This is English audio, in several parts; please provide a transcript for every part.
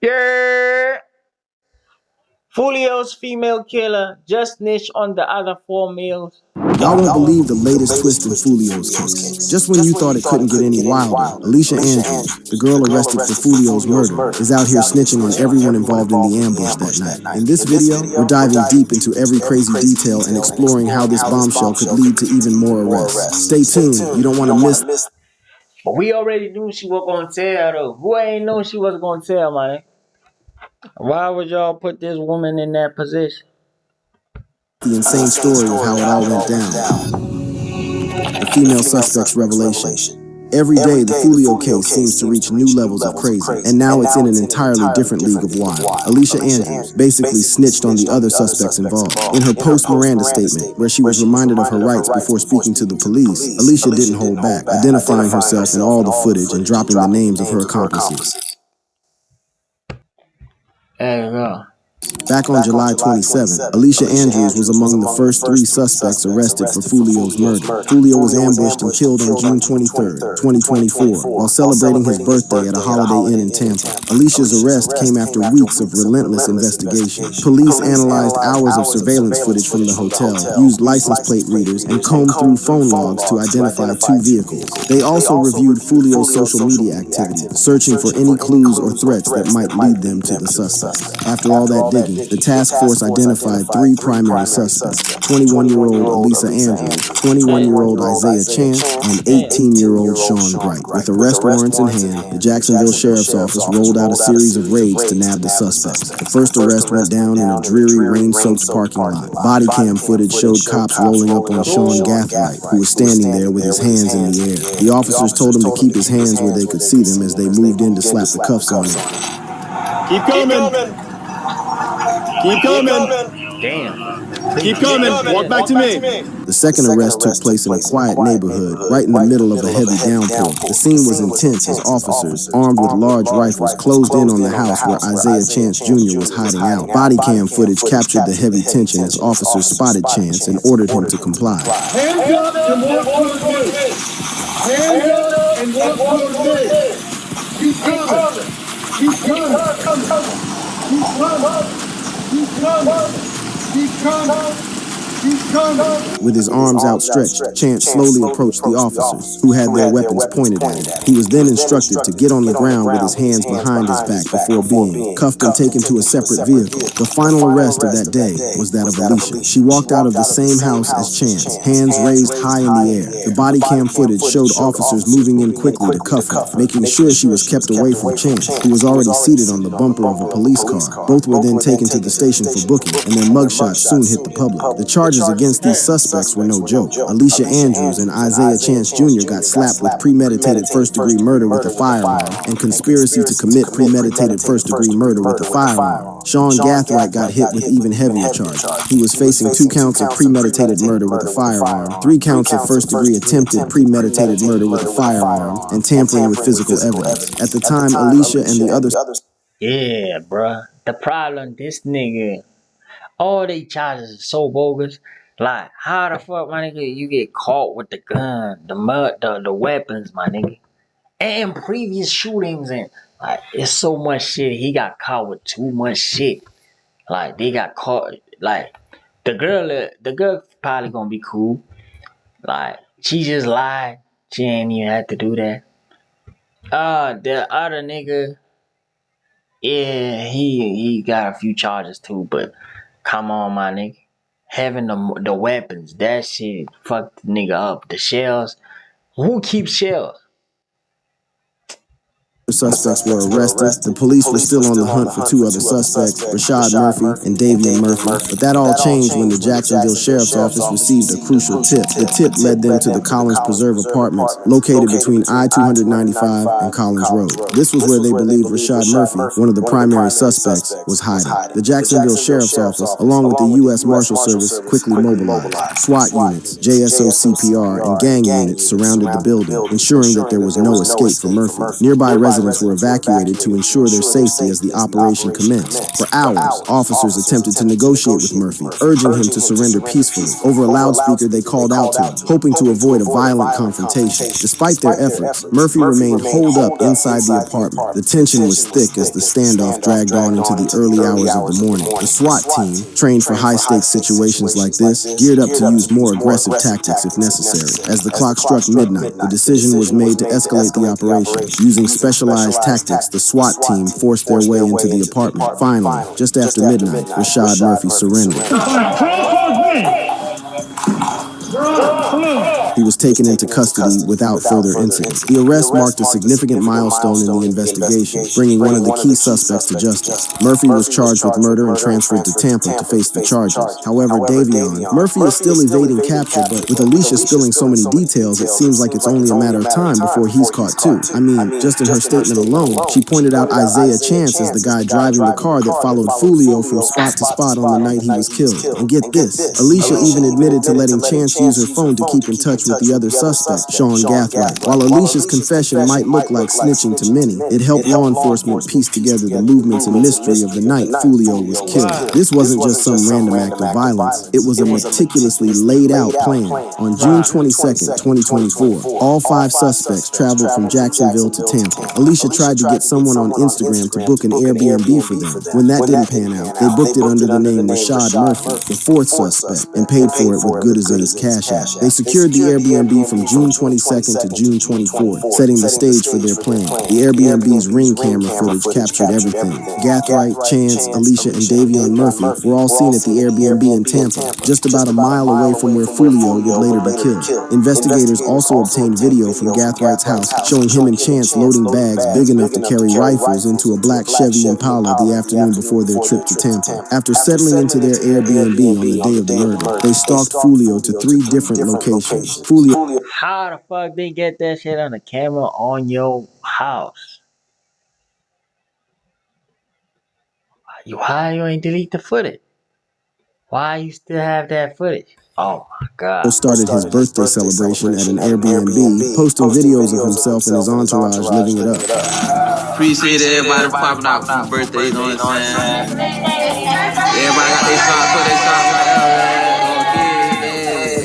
Yeah. Foolio's female killer just snitched on the other 4 males. Y'all won't believe the latest twist in Foolio's case. Just when you thought it couldn't get any wilder, Alicia Andrews, the girl arrested for Foolio's murder, is out here snitching on everyone involved in the ambush that night. In this video, we're diving deep into every crazy detail and exploring how this bombshell could lead to even more arrests. Stay tuned, you don't want to miss. But we already knew she was gonna tell though. Who ain't know she was gonna tell, man? Why would y'all put this woman in that position? The insane story of how it all went down. The female suspect's revelation. Every day, the Foolio case seems to reach new levels of crazy, and now it's in an entirely different league of wild. Alicia Andrews basically snitched on the other suspects involved. In her post-Miranda statement, where she was reminded of her rights before speaking to the police, Alicia didn't hold back, identifying herself in all the footage and dropping the names of her accomplices. There you go. Back on July 27, Alicia Andrews was among the first 3 suspects arrested for Foolio's murder. Foolio was ambushed and killed on June 23, 2024, while celebrating his birthday at a Holiday Inn in Tampa. Alicia's arrest came after weeks of relentless investigation. Police analyzed hours of surveillance footage from the hotel, used license plate readers, and combed through phone logs to identify 2 vehicles. They also reviewed Foolio's social media activity, searching for any clues or threats that might lead them to the suspects. After all that digging, the task force identified 3 primary suspects: 21-year-old Alicia Andrews, 21-year-old Isaiah Chance, and 18-year-old Sean Bright. With arrest warrants in hand, the Jacksonville Sheriff's Office rolled out a series of raids to nab the suspects. The first arrest went down in a dreary, rain-soaked parking lot. Body cam footage showed cops rolling up on Sean Gathright, who was standing there with his hands in the air. The officers told him to keep his hands where they could see them as they moved in to slap the cuffs on him. Keep coming! Keep coming! Damn. Keep coming! Walk back to me! The second arrest took place in a quiet neighborhood, right in the middle of a heavy downpour. The scene was intense as officers, armed with large rifles, closed in on the house where Isaiah Chance Jr. was hiding out. Body cam footage captured the heavy tension as officers spotted Chance and ordered him to comply. Hands up and walk towards me! Hands up and walk towards me! Keep coming! Keep coming! Keep coming! Keep coming! Keep coming! Keep coming! With his arms outstretched, Chance slowly approached the officers, who had their weapons pointed at him. He was then instructed to get on the ground with his hands behind his back before being cuffed and taken to a separate vehicle. The final arrest of that day was that of Alicia. She walked out of the same house as Chance, hands raised high in the air. The body cam footage showed officers moving in quickly to cuff her, making sure she was kept away from Chance, who was already seated on the bumper of a police car. Both were then taken to the station for booking, and their mugshots soon hit the public. The charges against these suspects were no joke. Alicia Andrews and Isaiah Chance Jr. got slapped with premeditated first-degree murder with a firearm and conspiracy to commit premeditated first-degree murder with a firearm. Sean Gathright got hit with even heavier charges. He was facing 2 counts of premeditated murder with a firearm, 3 counts of first-degree attempted premeditated murder with a firearm, and tampering with physical evidence. At the time, Alicia and the others... Yeah, bruh. The problem, this nigga, all they charges are so bogus. Like, how the fuck, my nigga, you get caught with the gun, the weapons, my nigga, and previous shootings, and like, it's so much shit. He got caught with too much shit. Like, they got caught. Like, the girl probably gonna be cool. Like, she just lied. She ain't even had to do that. The other nigga, yeah, he got a few charges too, but come on, my nigga. Having the weapons, that shit fucked the nigga up. The shells, who keeps shells? Suspects were arrested. The police were still on the hunt for 2 other suspects, Rashad Murphy and Davian Murphy. But that all changed when the Jacksonville Sheriff's Office received a crucial tip. The tip led them to the Collins Preserve Apartments, located between I-295 and Collins Road. This was where they believed Rashad Murphy, one of the primary suspects, was hiding. The Jacksonville Sheriff's Office, along with the U.S. Marshal Service, quickly mobilized. SWAT units, JSO CPR, and gang units surrounded the building, ensuring that there was no escape for Murphy. Nearby residents residents were evacuated to ensure their safety as the operation commenced. For hours, officers attempted to negotiate with Murphy, urging him to surrender peacefully. Over a loudspeaker, they called out to him, hoping to avoid a violent confrontation. Despite their efforts, Murphy remained holed up inside the apartment. The tension was thick as the standoff dragged on into the early hours of the morning. The SWAT team, trained for high-stakes situations like this, geared up to use more aggressive tactics if necessary. As the clock struck midnight, the decision was made to escalate the operation. Using specialized tactics, the SWAT team forced their way into the apartment. Finally, just after midnight, Rashad Murphy surrendered. He was taken into custody without further incident. The arrest marked a significant milestone in the investigation, bringing one of the key suspects to justice. Murphy was charged with murder and transferred to Tampa to face the charges. However, Murphy is still evading capture, but with Alicia spilling so many details, it seems like it's only a matter of time before he's caught too. I mean, just in her statement alone, she pointed out Isaiah Chance as the guy driving the car that followed Foolio from spot to spot on the night he was killed. And get this, Alicia even admitted to letting Chance use her phone to keep in touch with the other suspect, Sean Gathright. While Alicia's confession might look like snitching to many, it helped law enforcement piece together the movements and mystery of the night Foolio was killed. This wasn't just some random act of violence, it was a meticulously laid out plan. On June 22nd, 2024, all 5 suspects traveled from Jacksonville to Tampa. Alicia tried to get someone on Instagram to book an Airbnb for them. When that didn't pan out, they booked it under the name Rashad Murphy, the 4th suspect, and paid for it with Good as A's Cash App. They secured the Airbnb from June 22nd to June 24th, setting the stage for their plan. The Airbnb's ring camera footage captured everything. Gathright, Chance, Alicia, and Davion Murphy were all seen at the Airbnb in Tampa, just about a mile away from where Foolio would later be killed. Investigators also obtained video from Gathright's house showing him and Chance loading bags big enough to carry rifles into a black Chevy Impala the afternoon before their trip to Tampa. After settling into their Airbnb on the day of the murder, they stalked Foolio to 3 different locations. How the fuck they get that shit on the camera on your house? Why you ain't delete the footage? Why you still have that footage? Oh my god. Started his birthday celebration at an Airbnb, posting videos of himself and his entourage living it up. Appreciate everybody popping out for birthday, you know what I'm saying? Everybody got their shot, put their shot right.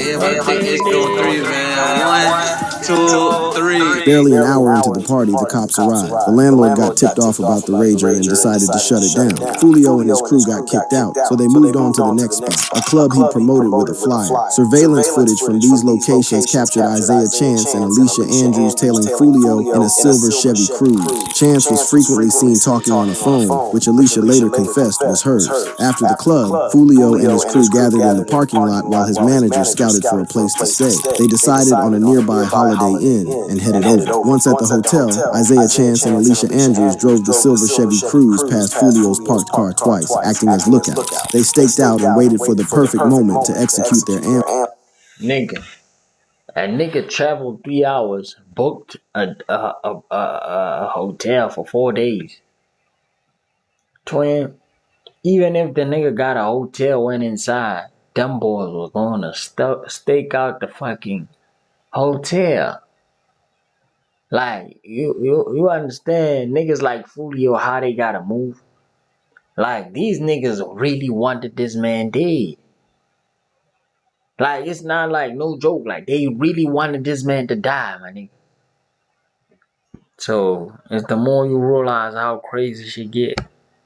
Everybody take this go 3, man. 1, 2, 3. Barely an hour into the party, the cops arrived. The landlord got tipped off about the rager and decided to shut it down. Foolio and his crew got kicked out, so they moved on to the next spot, a club he promoted with a flyer. Surveillance footage from these locations captured Isaiah Chance and Alicia Andrews tailing Foolio in a silver Chevy Cruze. Chance was frequently seen talking on a phone, which Alicia later confessed was hers. After the club, Foolio and his crew gathered in the parking lot while his manager scouted for a place to stay. They decided on a nearby Holiday Inn and headed over. Once at the hotel, Isaiah Chance and Alicia Andrews drove the silver Chevy Cruze past Foolio's parked car twice, acting as lookouts. They staked out and waited for the perfect moment to execute their Nigga. A nigga traveled 3 hours, booked a hotel for 4 days. Twin, even if the nigga got a hotel, went inside, them boys was gonna stake out the fucking hotel. Like, you understand niggas like Foolio, how they gotta move? Like, these niggas really wanted this man dead. Like, it's not like no joke. Like, they really wanted this man to die, my nigga. So, it's the more you realize how crazy shit get.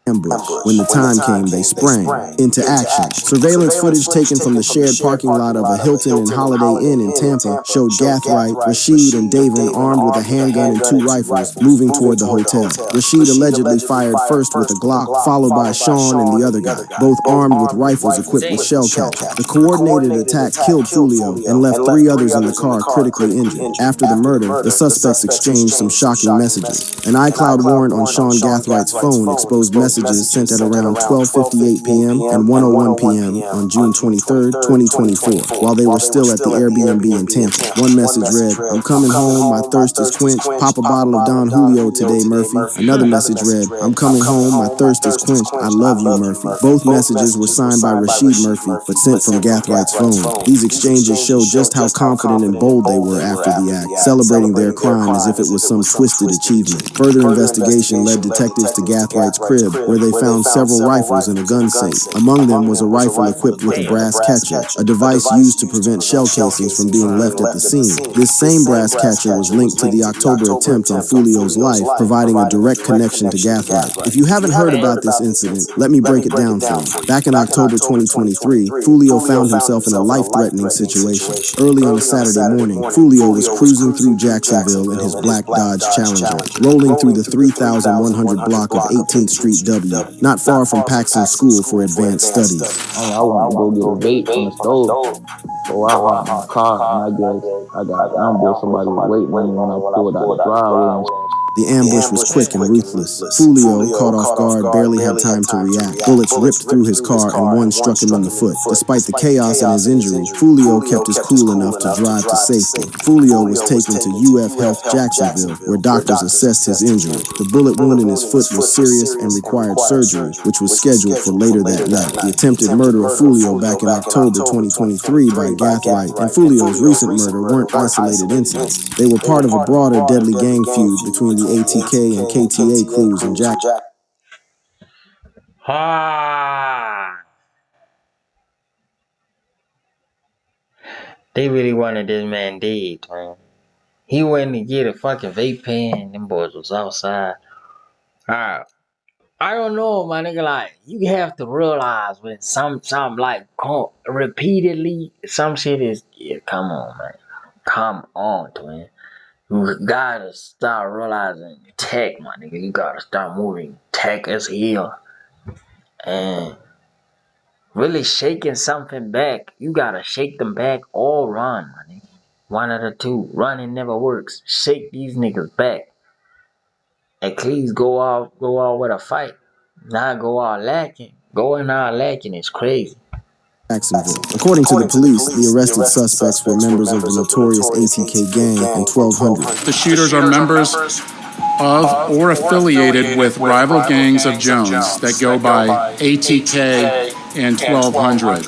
ambush. When the time came, they sprang into action. Surveillance footage taken from the shared parking lot of a Hilton and Holiday Inn in Tampa showed Gathright, Rashid, and Davin armed with a handgun and 2 rifles moving toward the hotel. Rashid allegedly fired first with a Glock, followed by Sean and the other guy, both armed with rifles equipped with shell catcher. The coordinated attack killed Foolio and left 3 others in the car critically injured. After the murder, the suspects exchanged some shocking messages. An iCloud warrant on Sean Gathright's phone exposed messages messages sent at around 12:58 p.m. and 1:01 p.m. on June 23, 2024, while they were still at the Airbnb in Tampa. One message read, "I'm coming home, my thirst is quenched. Pop a bottle of Don Julio today, Murphy." Another message read, "I'm coming home, my thirst is quenched. I love you, Murphy." Both messages were signed by Rashid Murphy, but sent from Gathwright's phone. These exchanges showed just how confident and bold they were after the act, celebrating their crime as if it was some twisted achievement. Further investigation led detectives to Gathwright's crib, where they found several rifles in a gun safe. Among them was a rifle equipped with a brass catcher, a device used to prevent shell casings from being left at the scene. This same brass catcher was linked to the October attempt on Foolio's life, providing a direct connection to Gathwright. If you haven't heard about this incident, let me break it down for you. Back in October 2023, Foolio found himself in a life-threatening situation. Early on a Saturday morning, Foolio was cruising through Jacksonville in his black Dodge Challenger, rolling through the 3100 block of 18th Street W, not far from Paxson School for Advanced Studies. I wanted to go get a vape from the stove. So I hopped in the car, and I guess I got ambushed. Somebody was waiting on me when I pulled out the driveway and The ambush was quick and ruthless. Foolio, caught off guard, barely had time to react. Bullets ripped through his car and one struck him in the foot. Despite the chaos and his injury, Foolio kept his cool enough to drive to safety. Foolio was taken to UF Health Jacksonville, where doctors assessed his injury. The bullet wound in his foot was serious and required surgery, which was scheduled for later that night. The attempted murder of Foolio back in October 2023 by Gathwright and Foolio's recent murder weren't isolated incidents. They were part of a broader deadly gang feud between the ATK and KTA crews in Jack. They really wanted this man dead, man. He went to get a fucking vape pen. Them boys was outside. I don't know, my nigga. Like, you have to realize when some like repeatedly, some shit is. Yeah, come on, man. Come on, twin. You gotta start realizing tech, my nigga. You gotta start moving tech as hell. And really shaking something back. You gotta shake them back or run, my nigga. One of the two. Running never works. Shake these niggas back. At least go out with a fight. Not go out lacking. Going out lacking is crazy. Jacksonville. According to the police, the arrested suspects were members of the notorious ATK gang and 1200. The shooters are members of or affiliated with rival gangs of Jones that go by ATK and 1200.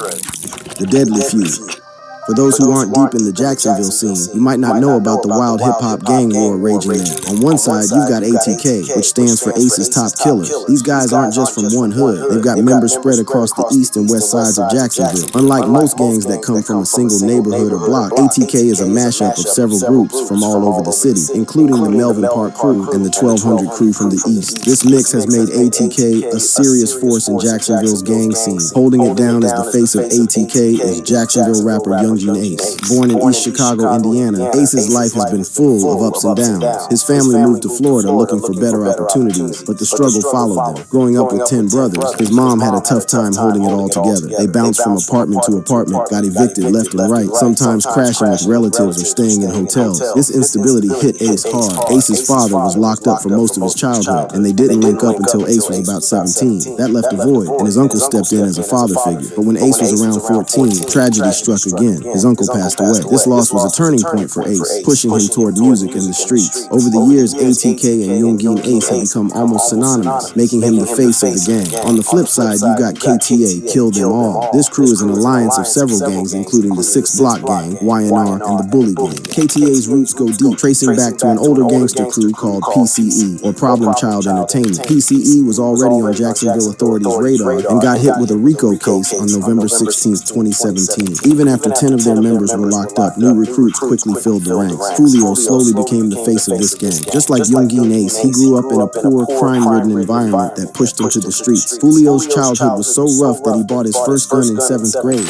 The deadly feud. For those who aren't deep in the Jacksonville scene, you might not know about the wild hip-hop gang war raging there. On one side, you've got ATK, which stands for Ace's Top Killers. These guys aren't just from one hood. They've got members spread across the east and west sides of Jacksonville. Unlike most gangs that come from a single neighborhood or block, ATK is a mashup of several groups from all over the city, including the Melvin Park crew and the 1200 crew from the east. This mix has made ATK a serious force in Jacksonville's gang scene. Holding it down as the face of ATK is Jacksonville rapper Young Ace. Born in East Chicago, Indiana, Ace's life has been full of ups and downs. His family moved to Florida looking for better opportunities, but the struggle followed them. Growing up with 10 brothers, his mom had a tough time holding it all together. They bounced from apartment to apartment, got evicted left and right, sometimes crashing with relatives or staying in hotels. This instability hit Ace hard. Ace's father was locked up for most of his childhood, and they didn't link up until Ace was about 17. That left a void, and his uncle stepped in as a father figure. But when Ace was around 14, tragedy struck again. His uncle passed away. This loss was a turning point for Ace, pushing him toward music and the streets. Over the years, ATK and Youngin Ace have become almost synonymous, making him the face of the gang. On the flip side, you got KTA, Kill Them All. This crew is an alliance of several gangs, including the 6 Block Gang, YNR, and the Bully Gang. KTA's roots go deep, tracing back to an older gangster crew called PCE, or Problem Child Entertainment. PCE was already on Jacksonville authorities' radar and got hit with a RICO case on November 16, 2017. Even after 10 of their members were locked up, new recruits quickly filled the ranks. Foolio slowly became the face of this gang. Just like Youngin Ace, he grew up in a poor, crime-ridden environment that pushed him to the streets. Foolio's childhood was so rough that he bought his first gun in 7th grade.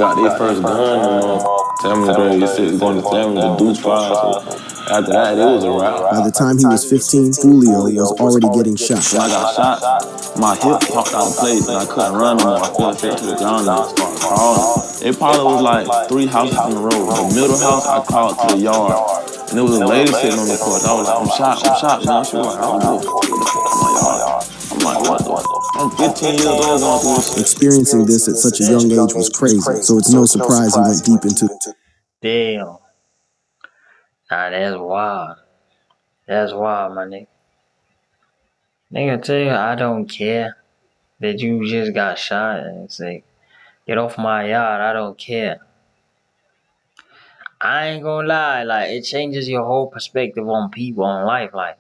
Got their first gun in 7th grade. It's going to 7th, the Deuce 5. So after that, it was a wrap. By the time he was 15, Foolio was already getting shot. When I got shot, my hip popped out of place and I couldn't run no more. I fell straight to the ground and I started crawling. It probably was like 3 houses in a row. The middle house, I crawled to the yard. And there was a lady sitting on the porch. I was like, I'm shot, man. She was like, I don't give a fuck. I'm like, what the fuck? I'm 15 years old going through this shit. Experiencing this at such a young age was crazy, so it's no surprise he went deep into. Damn. Nah, that's wild. That's wild, my nigga. Nigga tell you I don't care that you just got shot and say, get off my yard, I don't care. I ain't gonna lie, like it changes your whole perspective on people, on life. Like,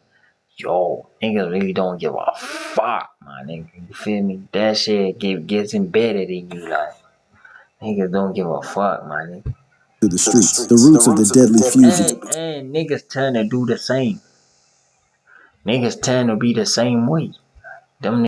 yo, niggas really don't give a fuck, my nigga. You feel me? That shit gets embedded in you, like niggas don't give a fuck, my nigga. To the streets, the roots of the deadly fugitive. And niggas tend to do the same. Niggas tend to be the same way. Them